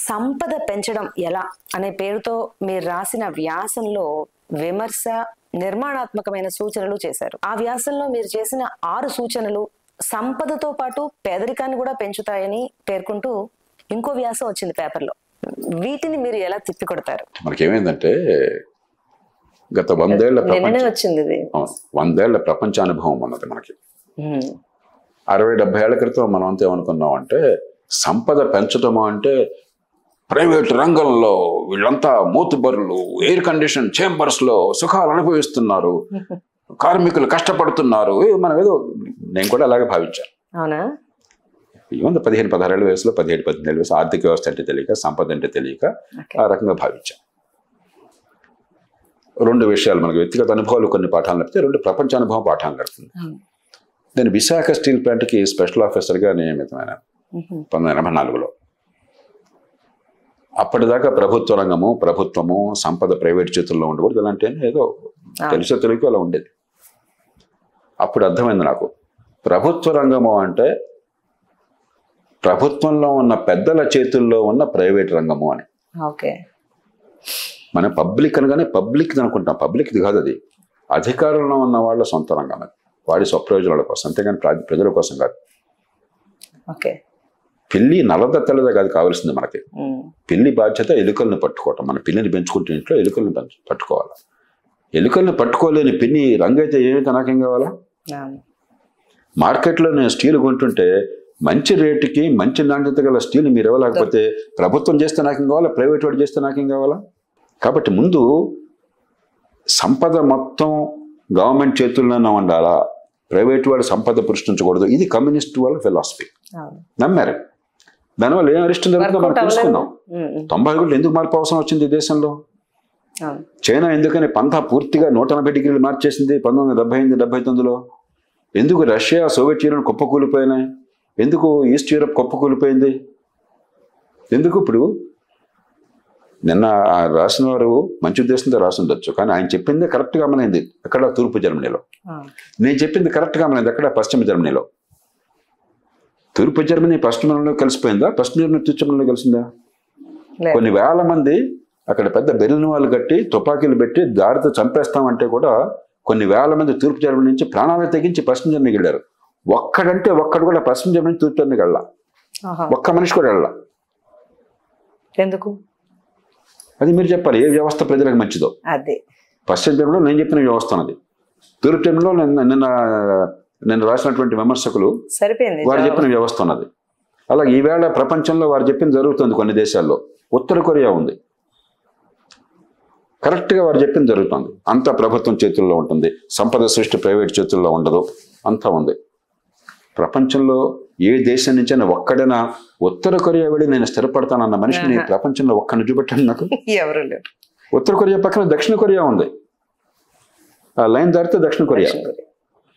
సంపద పెంచడం ఎలా అనే పేరుతో మీరు రాసిన వ్యాసంలో విమర్శ, నిర్మాణాత్మకమైన సూచనలు చేశారు. ఆ వ్యాసంలో మీరు చేసిన 6 సూచనలు సంపదతో పాటు పేదరికాన్ని కూడా పెంచుతాయని పేర్కొంటూ ఇంకో వ్యాసం వచ్చింది పేపర్లో. వీటిని మీరు ఎలా తిప్పికొడతారు? మనకేమైందంటే గత 100 ఏళ్ల వచ్చింది 100 ఏళ్ల ప్రపంచానుభవం ఉన్నది మనకి. 60-70 ఏళ్ల క్రితం మనం అంతా ఏమనుకున్నాం అంటే సంపద పెంచటము అంటే ప్రైవేట్ రంగంలో వీళ్ళంతా మూతుబరులు, ఎయిర్ కండిషన్ చేంబర్స్ లో సుఖాలు అనుభవిస్తున్నారు, కార్మికులు కష్టపడుతున్నారు. మనం ఏదో నేను కూడా అలాగే భావించాను. అవునా? ఏముంది 15-16 ఏళ్ళ వయసులో 17-18 ఏళ్ళ వయసు ఆర్థిక వ్యవస్థ అంటే తెలియక, సంపద అంటే తెలియక ఆ రకంగా భావించాను. 2 విషయాలు మనకు వ్యక్తిగత అనుభవాలు కొన్ని పాఠాలు నడిపితే, 2 ప్రపంచ అనుభవం పాఠాలు నడుపుతుంది. నేను విశాఖ స్టీల్ ప్లాంట్కి స్పెషల్ ఆఫీసర్గా నియమితమైన 1984లో. అప్పటిదాకా ప్రభుత్వ రంగము, ప్రభుత్వము, సంపద ప్రైవేట్ చేతుల్లో ఉండకూడదు అలాంటి ఏదో తెలుసో తెలియక అలా ఉండేది. అప్పుడు అర్థమైంది నాకు, ప్రభుత్వ రంగము అంటే ప్రభుత్వంలో ఉన్న పెద్దల చేతుల్లో ఉన్న ప్రైవేట్ రంగము అని. మనం పబ్లిక్ అనగానే పబ్లిక్ అనుకుంటాం. పబ్లిక్ ఇది కాదు, అది అధికారంలో ఉన్న వాళ్ళ సొంత రంగం, అది వాడి స్వప్రయోజనాల కోసం, అంతేగాని ప్రజల కోసం కాదు. పిల్లి నల్లద తెల్లద కాదు కావాల్సింది మనకి. పిల్లి బాధ్యత ఎలుకలను పట్టుకోవటం. మన పిల్లిని పెంచుకుంటే ఇంట్లో ఎలుకలను పట్టుకోవాలి. ఎలుకలను పట్టుకోలేని పిన్ని రంగు అయితే ఏమైతే నాకేం కావాలా? మార్కెట్లో నేను స్టీల్ కొంటుంటే మంచి రేటుకి మంచి నాణ్యత గల స్టీల్ మీరు ఇవ్వలేకపోతే ప్రభుత్వం చేస్తే నాకేం కావాలా? ప్రైవేట్ వాడు చేస్తే నాకేం కావాలా? కాబట్టి ముందు సంపద మొత్తం గవర్నమెంట్ చేతుల్లోనే ఉండాలా, ప్రైవేట్ వాడు సంపద సృష్టించకూడదు. ఇది కమ్యూనిస్ట్ వాళ్ళ ఫిలాసఫీ. నమ్మారు. దానివల్ల ఏం అరిష్టం జరుగుతుందో మనం తెలుసుకున్నాం. 91 ఎందుకు మార్పు అవసరం వచ్చింది ఈ దేశంలో? చైనా ఎందుకని పంతా పూర్తిగా 180 డిగ్రీలు మార్చేసింది 1978-79లో? ఎందుకు రష్యా, సోవియట్ యూనియన్ కుప్పకూలిపోయినాయి? ఎందుకు ఈస్ట్ యూరప్ కుప్పకూలిపోయింది? ఎందుకు? ఇప్పుడు నిన్న రాసిన వారు మంచి ఉద్దేశంతో రాసి ఉండొచ్చు, కానీ ఆయన చెప్పిందే కరెక్ట్గా అమలైంది అక్కడ తూర్పు జర్మనీలో. నేను చెప్పింది కరెక్ట్గా అమలైంది అక్కడ పశ్చిమ జర్మనీలో. తూర్పు జర్మనీ పశ్చిమ జర్మనీలో కలిసిపోయిందా? పశ్చిమ జర్మనీ తూర్పు జర్మనీలో కలిసిందా? కొన్ని వేల మంది అక్కడ పెద్ద బెలూన్ వాళ్ళు కట్టి తుపాకీలు పెట్టి దారితో చంపేస్తామంటే కూడా కొన్ని వేల మంది తూర్పు జర్మనీ నుంచి ప్రాణాలు తెగించి పశ్చిమ జర్మనీకి వెళ్ళారు. ఒక్కడు కూడా పశ్చిమ జర్మనీ తూర్పు జర్మనీకి వెళ్ళా. ఒక్క మనిషి కూడా వెళ్ళా. ఎందుకు? అది మీరు చెప్పాలి. ఏ వ్యవస్థ ప్రజలకు మంచిదో. పశ్చిమ జర్మనీలో నేను చెప్పిన వ్యవస్థ ఉన్నది. తూర్పు జర్మనీలో నేను రాసినటువంటి విమర్శకులు వారు చెప్పిన వ్యవస్థ ఉన్నది. అలాగే ఈవేళ ప్రపంచంలో వారు చెప్పింది జరుగుతుంది. కొన్ని దేశాల్లో ఉత్తర కొరియా ఉంది, కరెక్ట్గా వారు చెప్పింది జరుగుతుంది. అంతా ప్రభుత్వం చేతుల్లో ఉంటుంది, సంపద సృష్టి ప్రైవేట్ చేతుల్లో ఉండదు, అంతా ఉంది. ప్రపంచంలో ఏ దేశం నుంచైనా ఒక్కడైనా ఉత్తర కొరియా వెళ్ళి నేను స్థిరపడతానన్న మనిషిని ప్రపంచంలో ఒక్కడిని చూపెట్టండి నాకు. ఎవరు లేరు. ఉత్తర కొరియా పక్కన దక్షిణ కొరియా ఉంది. ఆ లైన్ దాటితే దక్షిణ కొరియా.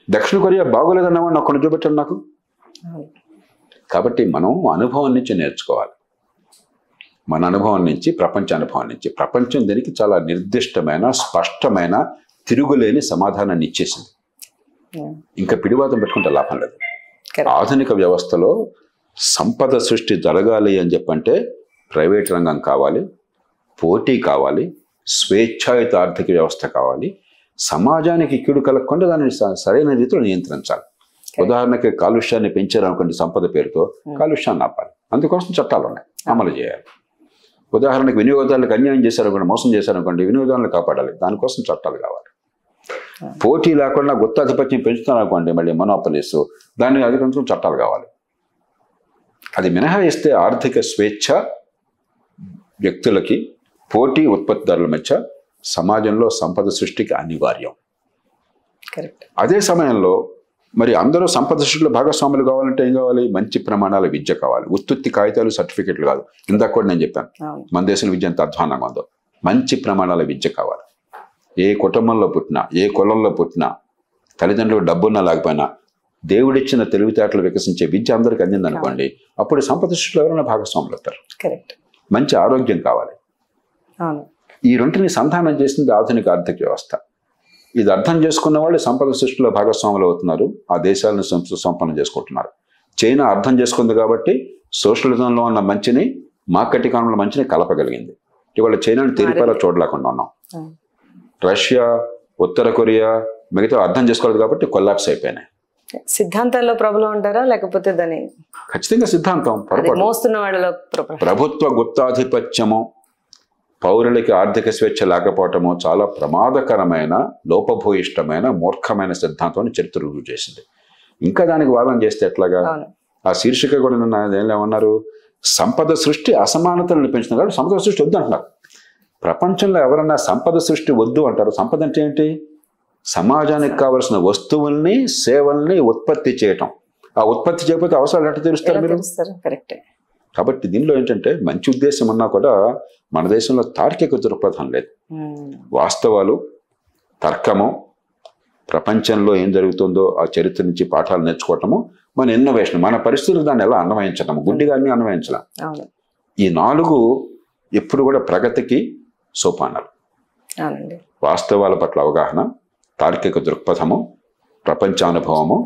దక్షిణ కొరియా బాగోలేదన్నవాడిని ఒక్కడిని చూపెట్టండి నాకు. కాబట్టి మనం అనుభవం నుంచి నేర్చుకోవాలి. మన అనుభవం నుంచి, ప్రపంచ అనుభవం నుంచి. ప్రపంచం దీనికి చాలా నిర్దిష్టమైన, స్పష్టమైన, తిరుగులేని సమాధానాన్ని ఇచ్చేసింది. ఇంకా పిడివాదం పెట్టుకుంటే లాభం లేదు. ఆధునిక వ్యవస్థలో సంపద సృష్టి జరగాలి అని చెప్పంటే ప్రైవేట్ రంగం కావాలి, పోటీ కావాలి, స్వేచ్ఛాయుత ఆర్థిక వ్యవస్థ కావాలి. సమాజానికి కీడు కలగకుండా దాన్ని సరైన రీతిలో నియంత్రించాలి. ఉదాహరణకి కాలుష్యాన్ని పెంచారనుకోండి, సంపద పేరుతో కాలుష్యాన్ని ఆపాలి. అందుకోసం చట్టాలు ఉన్నాయి, అమలు చేయాలి. ఉదాహరణకి వినియోగదారులకు అన్యాయం చేశారనుకోండి, మోసం చేశారనుకోండి, వినియోగదారులను కాపాడాలి. దానికోసం చట్టాలు కావాలి. పోటీ లేకుండా గుత్తాధిపత్యం పెంచుతారనుకోండి, మళ్ళీ మొనోపలీస్, దాన్ని అధిగమించడం చట్టాలు కావాలి. అది మినహాయిస్తే ఆర్థిక స్వేచ్ఛ వ్యక్తులకి, పోటీ ఉత్పత్తిదారుల మధ్య సమాజంలో సంపద సృష్టికి అనివార్యం. అదే సమయంలో మరి అందరూ సంపద సృష్టిలో భాగస్వాములు కావాలంటే ఏం కావాలి? మంచి ప్రమాణాల విద్య కావాలి. ఉత్తుత్తి కాగితాలు, సర్టిఫికెట్లు కాదు. ఇందాక కూడా నేను చెప్పాను మన దేశంలో విద్య ఎంత అధ్వానంగా ఉందో. మంచి ప్రమాణాల విద్య కావాలి. ఏ కుటుంబంలో పుట్టినా, ఏ కులంలో పుట్టినా, తల్లిదండ్రులు డబ్బున్నా లేకపోయినా దేవుడిచ్చిన తెలివితేటలు వికసించే విద్య అందరికీ అందిందనుకోండి, అప్పుడు సంపద సృష్టిలో ఎవరైనా భాగస్వాములు అవుతారు. మంచి ఆరోగ్యం కావాలి. ఈ రెంటిని సంధానం చేసింది ఆధునిక ఆర్థిక వ్యవస్థ. ఇది అర్థం చేసుకున్న వాళ్ళు సంపద సృష్టిలో భాగస్వాములు అవుతున్నారు, ఆ దేశాలను సంపన్నం చేసుకుంటున్నారు. చైనా అర్థం చేసుకుంది కాబట్టి సోషలిజంలో ఉన్న మంచిని మార్కెట్ ఎకానమీలో మంచిని కలపగలిగింది. ఇవాళ చైనాని తీరిపారా చూడలేకుండా ఉన్నాం. రష్యా, ఉత్తర కొరియా మిగతా అర్థం చేసుకోలేదు కాబట్టి కొల్లాప్స్ అయిపోయినాయి. సిద్ధాంతాల్లో ప్రాబ్లం అంటారా, లేకపోతే దాని ఖచ్చితంగా సిద్ధాంతం మోస్తున్న వాళ్ళలో ప్రభుత్వ గుత్తాధిపత్యము, పౌరులకి ఆర్థిక స్వేచ్ఛ లేకపోవటము చాలా ప్రమాదకరమైన, లోపభూయిష్టమైన, మూర్ఖమైన సిద్ధాంతం అని చరిత్ర రుజువు చేసింది. ఇంకా దానికి వాదన చేస్తే ఎట్లాగా? ఆ శీర్షిక కూడా ఏమన్నారు, సంపద సృష్టి అసమానతలను పెంచుతుంది కాబట్టి సంపద సృష్టి వద్దు అంటున్నారు. ప్రపంచంలో ఎవరన్నా సంపద సృష్టి వద్దు అంటారు? సంపద అంటే ఏంటి? సమాజానికి కావలసిన వస్తువుల్ని, సేవల్ని ఉత్పత్తి చేయటం. ఆ ఉత్పత్తి చేయకపోతే అవసరాలు ఎట్లా తీరుస్తారు మీరు? కరెక్టే. కాబట్టి దీనిలో ఏంటంటే మంచి ఉద్దేశం ఉన్నా కూడా మన దేశంలో తార్కిక దృక్పథం లేదు. వాస్తవాలు, తర్కము, ప్రపంచంలో ఏం జరుగుతుందో ఆ చరిత్ర నుంచి పాఠాలు నేర్చుకోవటము, మన ఇన్నోవేషన్, మన పరిస్థితులు దాన్ని ఎలా అన్వయించటము, గుడ్డిగాన్ని అన్వయించడం. ఈ 4 ఎప్పుడు కూడా ప్రగతికి సోపానాలు. వాస్తవాల పట్ల అవగాహన, తార్కిక దృక్పథము, ప్రపంచానుభవము,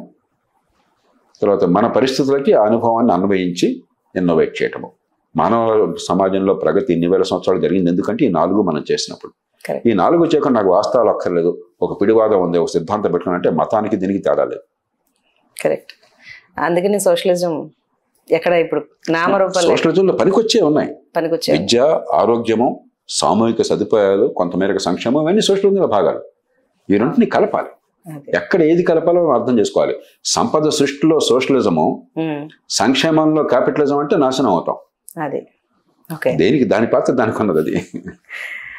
తర్వాత మన పరిస్థితులకి ఆ అనుభవాన్ని అన్వయించి ఇన్నోవేట్ చేయటము. మానవ సమాజంలో ప్రగతి ఇన్ని వేల సంవత్సరాలు జరిగింది ఎందుకంటే ఈ 4 మనం చేసినప్పుడు. ఈ 4 చేయకుండా నాకు వాస్తవాలు అక్కర్లేదు, ఒక పిడివాదం ఉంది, ఒక సిద్ధాంతం పెట్టుకుని అంటే మతానికి దీనికి తేడా లేదు. కరెక్ట్. అందుకని సోషలిజం ఎక్కడ ఇప్పుడు నామరూపాలు, సోషలిజంలో పనికొచ్చే ఉన్నాయి. విద్య, ఆరోగ్యము, సామూహిక సదుపాయాలు, కొంతమేరకు సంక్షేమం, ఇవన్నీ సోషలిజంలో భాగాలు. ఈ రెంటిని కలపాలి. ఎక్కడ ఏది కలపాలో అర్థం చేసుకోవాలి. సంపద సృష్టిలో సోషలిజము, సంక్షేమంలో క్యాపిటలిజం అంటే నాశనం అవుతాం. అదే దేనికి దాని పాత్ర దానికి ఉన్నది. అది